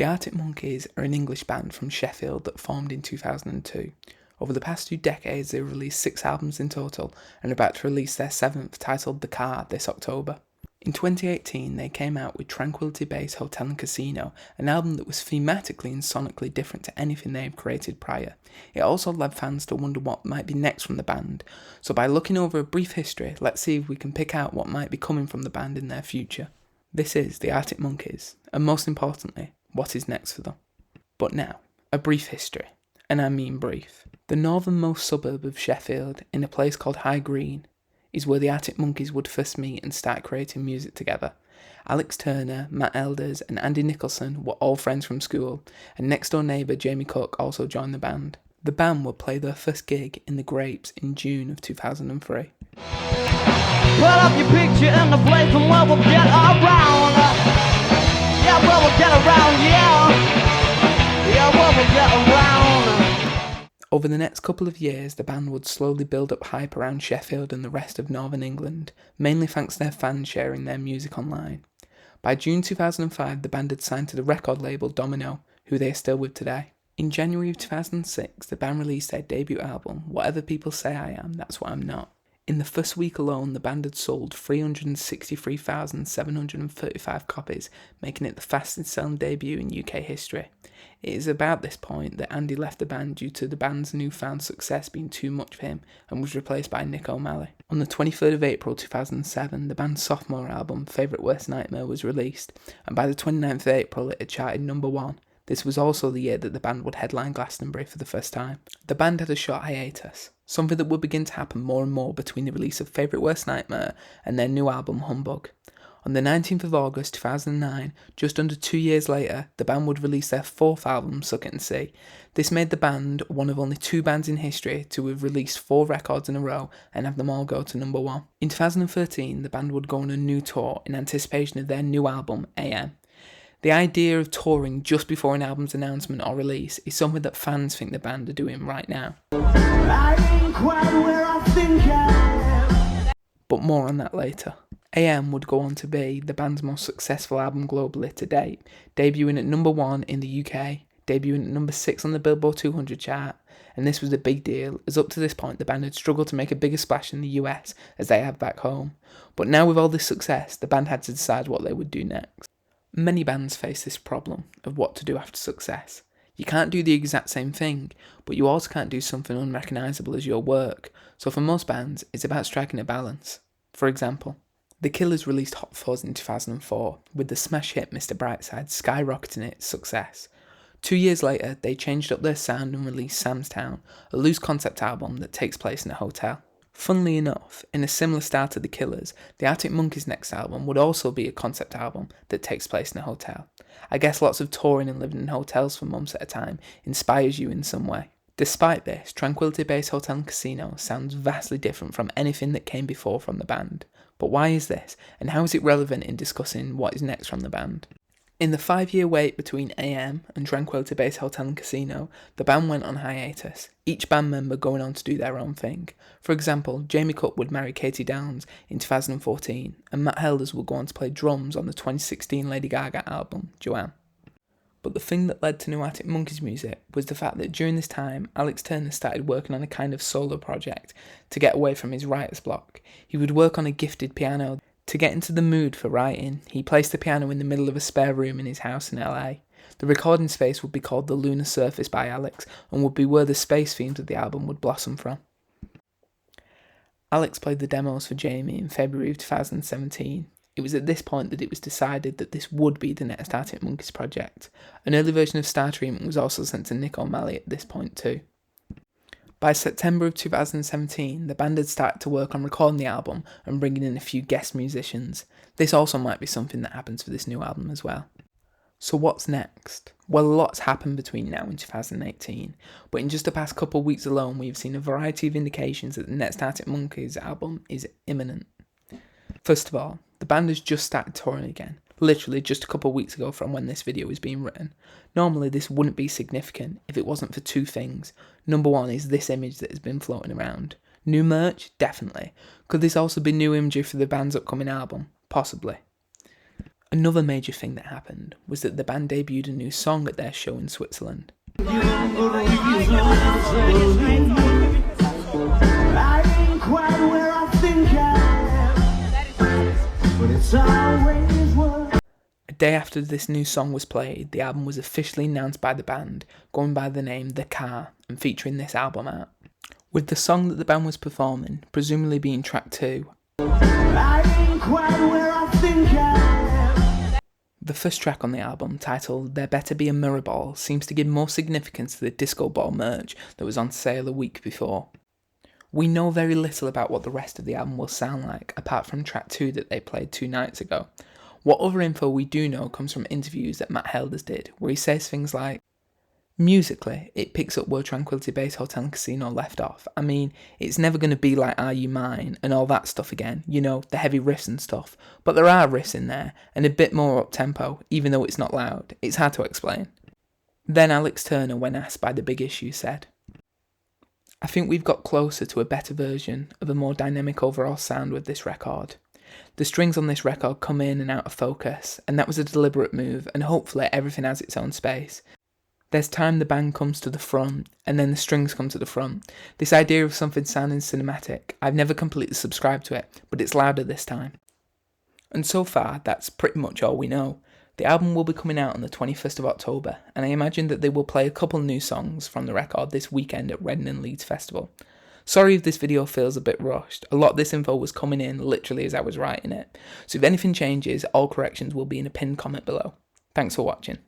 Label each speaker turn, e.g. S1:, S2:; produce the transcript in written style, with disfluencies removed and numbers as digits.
S1: The Arctic Monkeys are an English band from Sheffield that formed in 2002. Over the past 2 decades, they've released 6 albums in total and are about to release their 7th, titled The Car, this October. In 2018, they came out with Tranquility Base Hotel and Casino, an album that was thematically and sonically different to anything they had created prior. It also led fans to wonder what might be next from the band, so by looking over a brief history, let's see if we can pick out what might be coming from the band in their future. This is the Arctic Monkeys, and most importantly, what is next for them. But now, a brief history, and I mean brief. The northernmost suburb of Sheffield, in a place called High Green, is where the Arctic Monkeys would first meet and start creating music together. Alex Turner, Matt Elders and Andy Nicholson were all friends from school, and next door neighbour Jamie Cook also joined the band. The band would play their first gig in the Grapes in June of 2003.
S2: Put up your picture in the place and where we'll get around. Yeah, where we'll get around, yeah. Yeah, where we'll get around.
S1: Over the next couple of years, the band would slowly build up hype around Sheffield and the rest of Northern England, mainly thanks to their fans sharing their music online. By June 2005, the band had signed to the record label Domino, who they are still with today. In January of 2006, the band released their debut album, Whatever People Say I Am, That's What I'm Not. In the first week alone, the band had sold 363,735 copies, making it the fastest selling debut in UK history. It is about this point that Andy left the band due to the band's newfound success being too much for him and was replaced by Nick O'Malley. On the 23rd of April 2007, the band's sophomore album, Favourite Worst Nightmare, was released, and by the 29th of April it had charted number 1. This was also the year that the band would headline Glastonbury for the first time. The band had a short hiatus, something that would begin to happen more and more between the release of Favourite Worst Nightmare and their new album Humbug. On the 19th of August 2009, just under 2 years later, the band would release their 4th album, Suck It and See. This made the band one of only 2 bands in history to have released 4 records in a row and have them all go to number 1. In 2013, the band would go on a new tour in anticipation of their new album, AM. The idea of touring just before an album's announcement or release is something that fans think the band are doing right now.
S2: I ain't quite where I think I am.
S1: But more on that later. AM would go on to be the band's most successful album globally to date, debuting at number 1 in the UK, debuting at number 6 on the Billboard 200 chart, and this was a big deal, as up to this point the band had struggled to make a bigger splash in the US as they had back home. But now with all this success, the band had to decide what they would do next. Many bands face this problem of what to do after success. You can't do the exact same thing, but you also can't do something unrecognisable as your work, so for most bands, it's about striking a balance. For example, The Killers released Hot Fuzz in 2004, with the smash hit Mr. Brightside skyrocketing its success. 2 years later, they changed up their sound and released Sam's Town, a loose concept album that takes place in a hotel. Funnily enough, in a similar style to The Killers, the Arctic Monkeys' next album would also be a concept album that takes place in a hotel. I guess lots of touring and living in hotels for months at a time inspires you in some way. Despite this, Tranquility Base Hotel and Casino sounds vastly different from anything that came before from the band. But why is this, and how is it relevant in discussing what is next from the band? In the 5-year wait between AM and Tranquility Base Hotel and Casino, the band went on hiatus, each band member going on to do their own thing. For example, Jamie Cook would marry Katie Downs in 2014, and Matt Elders would go on to play drums on the 2016 Lady Gaga album, Joanne. But the thing that led to new Arctic Monkeys music was the fact that during this time, Alex Turner started working on a kind of solo project to get away from his writer's block. He would work on a gifted piano. To get into the mood for writing, he placed the piano in the middle of a spare room in his house in LA. The recording space would be called the Lunar Surface by Alex and would be where the space themes of the album would blossom from. Alex played the demos for Jamie in February of 2017. It was at this point that it was decided that this would be the next Arctic Monkeys project. An early version of Star Treatment was also sent to Nick O'Malley at this point too. By September of 2017, the band had started to work on recording the album and bringing in a few guest musicians. This also might be something that happens for this new album as well. So what's next? Well, a lot's happened between now and 2018, but in just the past couple of weeks alone, we've seen a variety of indications that the next Arctic Monkeys album is imminent. First of all, the band has just started touring again, literally just a couple of weeks ago from when this video is being written. Normally this wouldn't be significant if it wasn't for 2 things. Number 1 is this image that has been floating around. New merch? Definitely. Could this also be new imagery for the band's upcoming album? Possibly. Another major thing that happened was that the band debuted a new song at their show in Switzerland. A day after this new song was played, the album was officially announced by the band, going by the name The Car and featuring this album art. With the song that the band was performing, presumably being track 2, the first track on the album, titled There Better Be a Mirror Ball, seems to give more significance to the disco ball merch that was on sale a week before. We know very little about what the rest of the album will sound like, apart from track 2 that they played 2 nights ago. What other info we do know comes from interviews that Matt Helders did, where he says things like, musically, it picks up where Tranquility Base Hotel and Casino left off. I mean, it's never going to be like Are You Mine and all that stuff again, you know, the heavy riffs and stuff, but there are riffs in there, and a bit more up-tempo, even though it's not loud. It's hard to explain. Then Alex Turner, when asked by The Big Issue, said, I think we've got closer to a better version of a more dynamic overall sound with this record. The strings on this record come in and out of focus, and that was a deliberate move, and hopefully everything has its own space. There's time the band comes to the front, and then the strings come to the front. This idea of something sounding cinematic, I've never completely subscribed to it, but it's louder this time. And so far, that's pretty much all we know. The album will be coming out on the 21st of October, and I imagine that they will play a couple new songs from the record this weekend at Reading and Leeds Festival. Sorry if this video feels a bit rushed, a lot of this info was coming in literally as I was writing it, so if anything changes, all corrections will be in a pinned comment below. Thanks for watching.